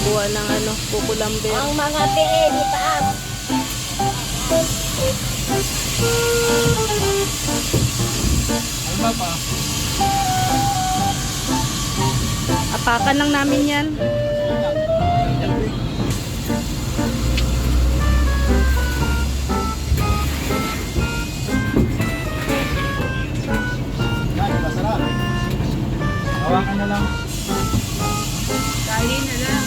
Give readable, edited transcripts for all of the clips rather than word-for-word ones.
kuha ng ano, kukulamber. Ang mga PE di taas. Ano pa? Apakan lang namin yan. Masarap. Hawakan na lang. Dali na lang.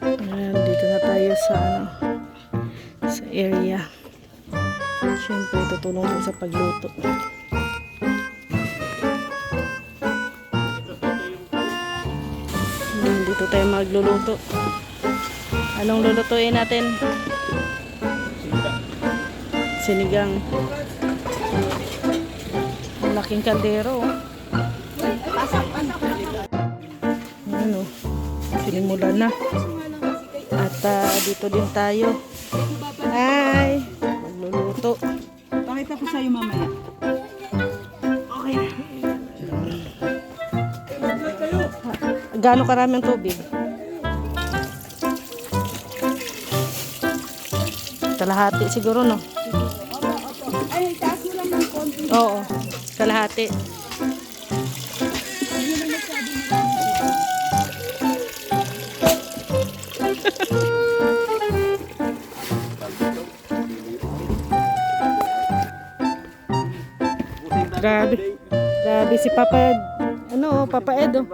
Ayan, dito na tayo sa ano, sa area. Siyempre, tutulong din sa pagluto. Ayan, dito tayo magluluto. Anong lulutuin natin? Sinigang. Ang laking kaldero. Ano, sinimulan na. At dito din tayo. Hi! Magluluto. Pakita ko sa'yo mamaya. Okay. Gaano karami ang tubig? Kalahati siguro, no? Ay, taas mo lang ng konti. Oo, kalahati. Grabe. Grabe si Papa, ano, Papa Ed, oh.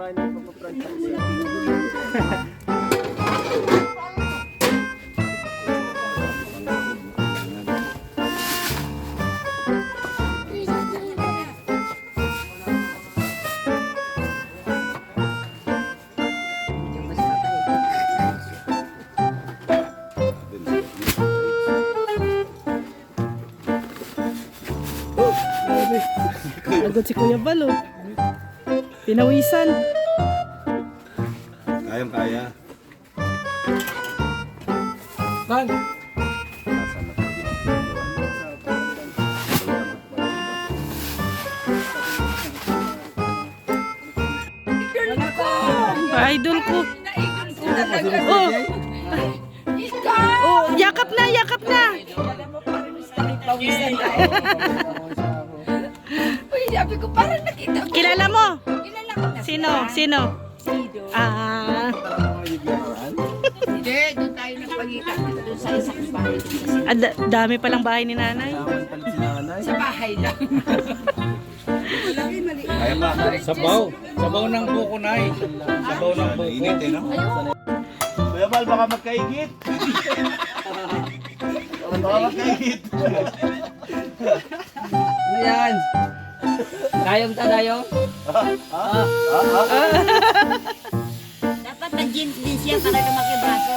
Agad si Kuya Bal, oh. Pinawisan. Kayang kaya. Bag. Idol ko. Oh. Oh, yakap na, yakap na. Uy, sabi ko, parang nakita ko. Kilala mo? Kilala ko na. Sino? Sino? Ah, Hindi, doon tayo nagpagkita. Doon sa isang bahay. Doon sa dami palang bahay ni nanay. Sa bahay lang. Kaya ba? Sabaw. Sabaw ng buko na eh. Sabaw ng buko. Init eh, no? Kuya Bal, baka magkaigit. Baka magkaigit. Ano yan? Dayong ta dayong? Dapat nag-jeans din siya para lumaki braso.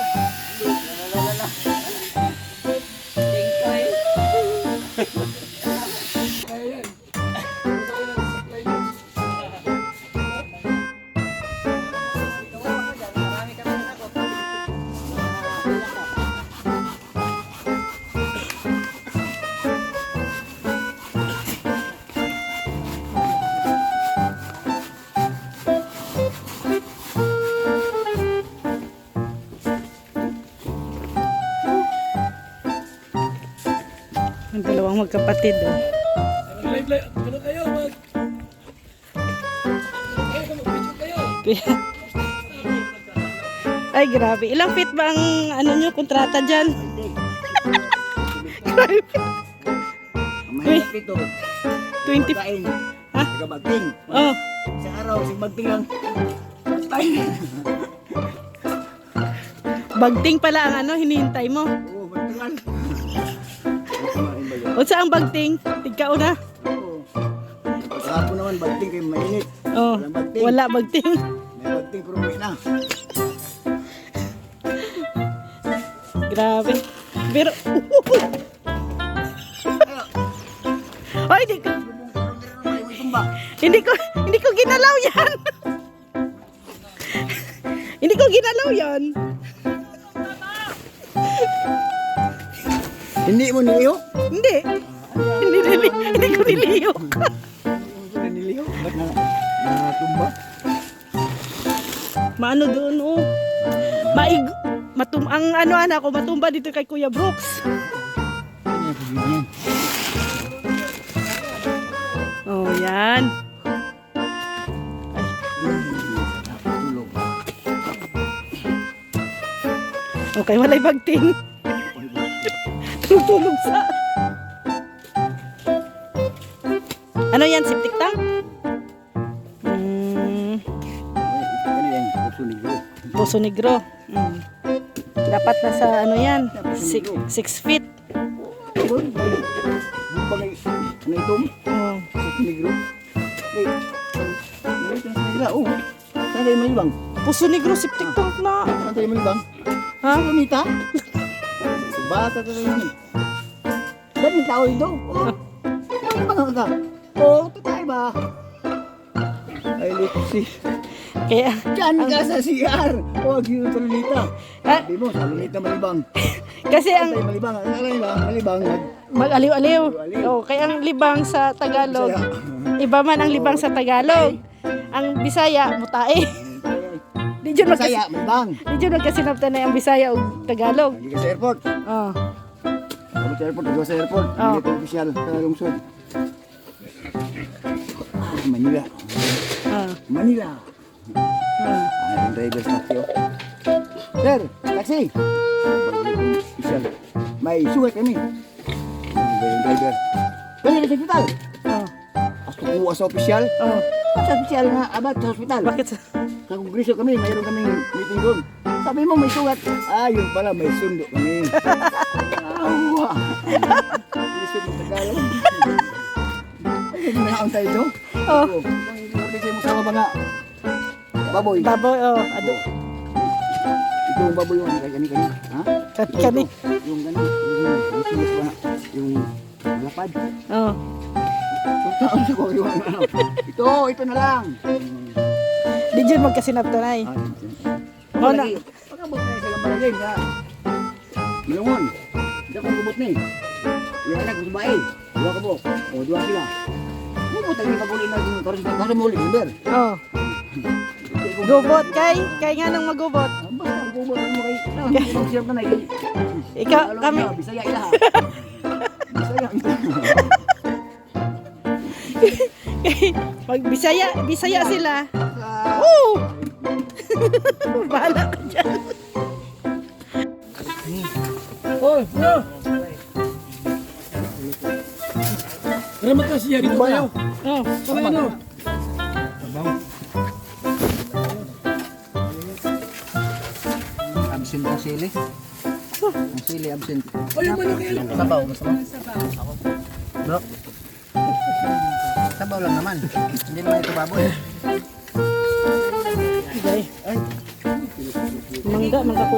Ang dalawang magkapatid, oh. Ay, grabe. Ilang feet ba ang ano nyo, kontrata dyan? Grabe. Mahirap ito. 20. Kain. Ha? Magting. Oh, Sa araw, si magting lang. Patay. bagting pala ang ano, hinihintay mo. Oo, magtingan. O saan bagting? Tigkao na. Oo. Pagkahapon naman, bagting kayo mainit. Oh, Walang bagting. wala bagting. May bagting pero may na. Grabe. Pero, ay, hindi ko ginalaw yan. Hindi ko ginalaw yan. Hindi mo niliho? Hindi. Hindi ko niliyo. Niliho? Ba't natumba? Maano doon, oh. Ang ano ako, matumba dito kay Kuya Brooks. Oh, yan. Okay, walay bagting. Tutulog sa... Ano yan, septic tank? Ano yan? Puso negro. Poso Negro. Dapat nasa ano yan, 6 feet. Doon bagay, ano itong? Oh. Puso negro. Oo. Saan tayo malibang? Poso Negro, septic tank na. Saan tayo malibang? Ha? Lumita? Bata ka yun. Daming tao ito. Ano ka? Oo, tatay ba? Ay, Lexi. Kaya, Diyan ka sa CR. Huwag yun sa Lumita. ah, Sabi mo, sa Lumita malibang. kasi Saan ang tayo malibang? Malibang. mag-aliw-aliw. Oh, kaya ang libang sa Tagalog, iba man ang libang sa Tagalog. Ang Bisaya, mutae. Di dyan Masaya, malibang. magkasinabtan na yung Bisaya o Tagalog. Hindi ka sa airport. Oh. Ako sa airport, ako sa airport. Oh. Hindi ito official sa lungsod. Manila. Oh. Manila. Oh. Ang driver sa taxi, oh. Sir, taxi. Official. May sugat kami. Yung driver. Dali na sa hospital. Oh. As kukuha sa official. Oh. Sa official nga, abad sa hospital. Bakit sa... Sa kongreso kami, mayroon kaming meeting doon. Sabi mo may sugat. Ah, yun pala, may sundo kami. Awa. May sundo sa Tagalog. Ay, nanaon tayo doon. Oh. Kasi mo sa mga baboy. Baboy, oh. Ado. Ito yung baboy yung kani-kani. Ha? Kani. Yung gano'n. Yung sinis pa na. Yung malapad. Oh. Yung taon sa kong iwan. Ito na lang. Di dyan magkasinabtan ay. Oh, na. Pagkabot na sa lambaragay na Malungon. Hindi akong gubot na eh. Yung anak ko sa bae. Dua ka po. O, dua sila. Gubot ang ipaguli na yung karoon mo ulit. Remember? Oh. Gubot kay nga nang magubot. Basta gubot mo kay. Ang siyam ka na eh. Ikaw, kami. Bisaya ila. Bisaya. Pag Bisaya sila. Oh! Bahala ka dyan. Oy, bro! Tara magkasiya dito tayo. Oh. Kamay ano? Absent ang sili. Ang sili absent. Ay, yung malaki ano? Sabaw, gusto mo? Ako. Bro. Sabaw lang naman. Hindi naman ito baboy. Okay. Mangga ko.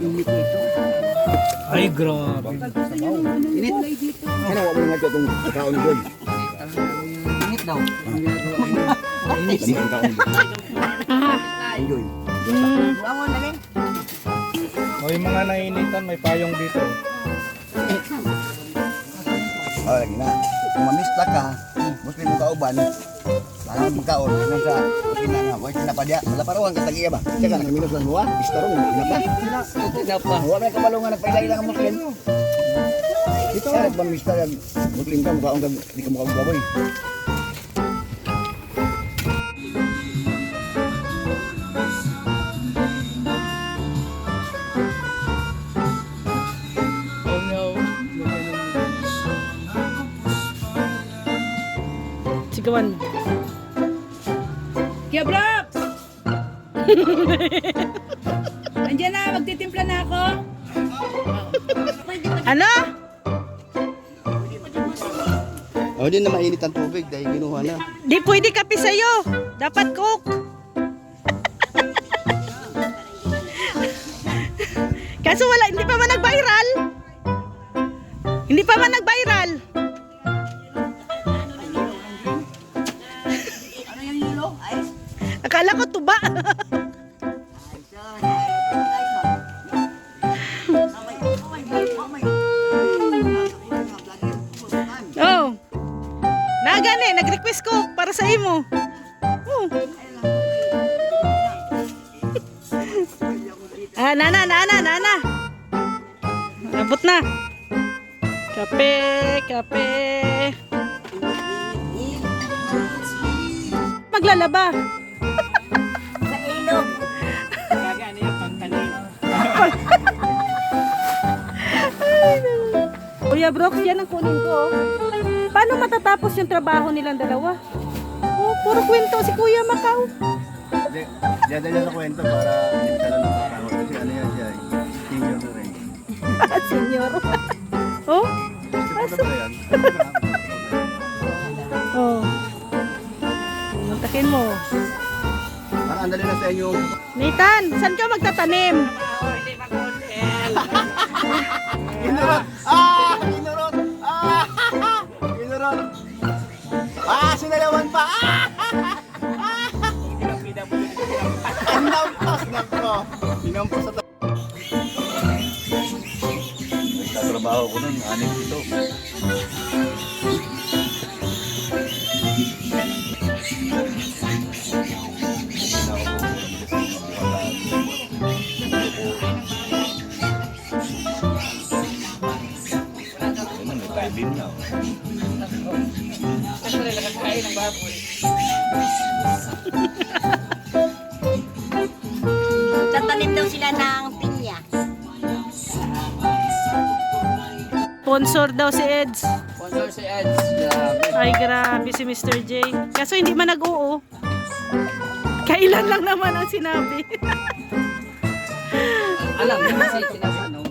Init nito. Ay, grabe. Init. Ano, wala mo nga ito itong kaon doon. Init daw. Init. Init ang kaon doon. Enjoy. O, yung mga nainitan, may payong dito. Oh, lagi na. Kung mamista ka, Muslim mo kauban, parang magkaon, hanggang sa kusina nga, huwag sinapadya, wala paruhan ka tagiya ba? Siya ka, nagminus lang mo ha? Istarong, hinapa. Hinapa. Huwag may kamalungan, nagpailay lang ang Muslim. Ito, mamista ka, Muslim ka, mukhaong ka, di ka mukhaong baboy. Oh no. Sigawan. Kaya Brox! Andiyan na, magtitimpla na ako. Ano? Oh, di na mainit ang tubig dahil ginuha na. Di pwede kape sa'yo. Dapat coke. Kaso wala, hindi pa man nag-viral. Hindi pa man nag-viral. Akala ko tuba. para sa imo. Oh. Nana. Abot na. Kape. Maglalaba. Sa ilog. Kuya Brooks, yan ang kunin ko. Oh. Paano matatapos yung trabaho nilang dalawa? Oh, puro kwento si Kuya Macau. Hindi, dyan niya sa kwento para hindi ka lang nakatakot. Kasi ano yan siya, senior na rin. Senyor. Oh? Gusto ko na ba yan? Oh. Mantakin mo. Parang andali na sa inyo. Nathan, saan ka magtatanim? Kinurot! Kinurot! Kinurot! Sinayawan pa! Pinampas na ko! Pinampas na Nagtatrabaho ko nun, 6 ito. Din na. Tatanim daw sila ng pinya. Sponsor daw si Eds. Sponsor si Eds. Grabe. Ay, grabe si Mr. J. Kaso hindi man nag-oo. Kailan lang naman ang sinabi. Alam mo kasi sinasanong.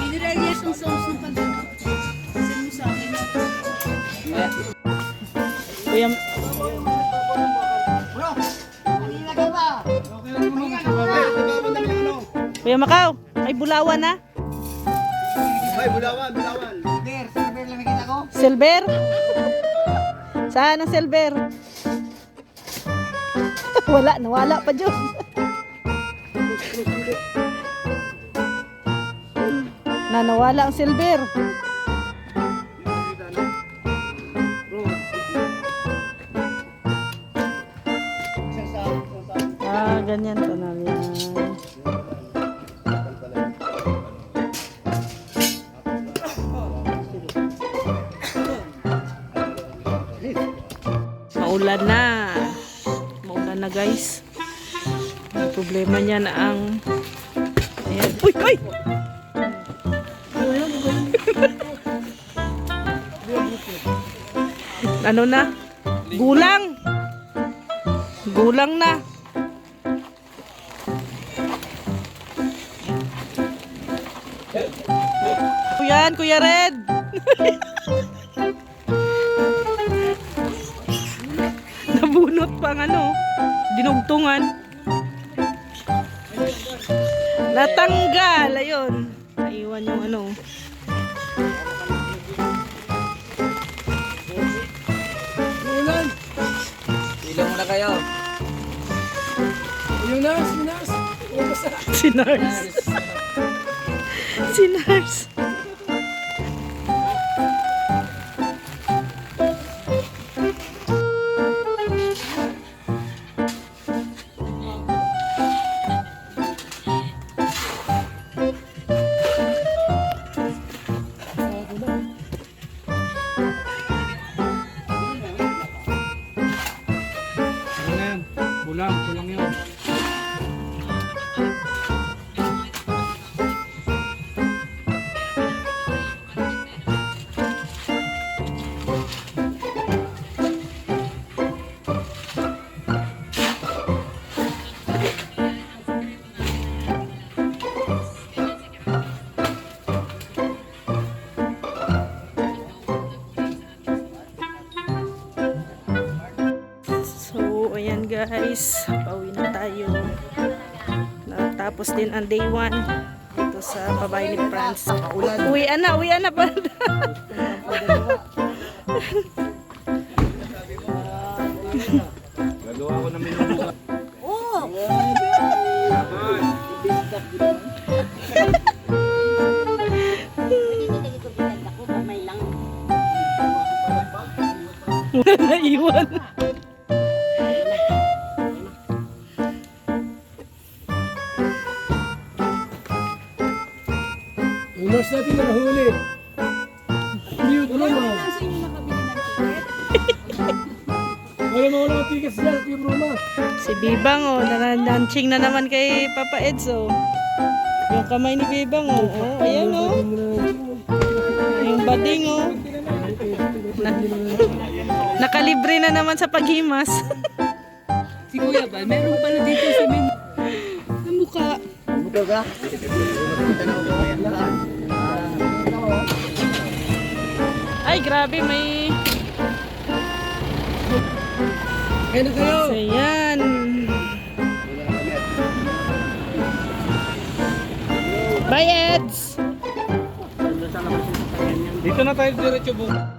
Mineral yes ang sauce ng pagkakas. Kasi mo sa akin. Kuya, Kuya Macau, may bulawan na? Ay, bulawan! Silver? Saan ang silver? Nawala pa dyan. Nawala ang silver. Ganyan to na yan. Maulan na guys. Ang problema niya na ang ayan. Uy! Ano na? Gulang na. Yan, Kuya Red. Nabunot pang dinugtungan. Natanggal, ayun. Naiwan yung Ilong muna kayo. Si Nars. Kulang yun. Ayan guys, pauwi na tayo. Natapos din ang day 1 dito sa babae ni Franz. Uwian na pa. Gagawa ko na menu. Oo! Nilagay ko binanda ko, kamay lang. Naiwan. Yung nurse natin na nahuli. Hindi yun, ano mo? Wala ang tigas dyan, Kuya Bruma. Si Bibang, oh, nananching na naman kay Papa Eds, oh. Yung kamay ni Bibang, oh. Oh, ayan, oh. Yung bading, oh. Nakalibre na naman sa paghimas. Si Kuya ba, meron pala dito sa min. Ang mukha. Buto ka? Ay, grabe, may... Kaya na kayo. So, yan. Bye, Eds! Dito na tayo diretso bukas.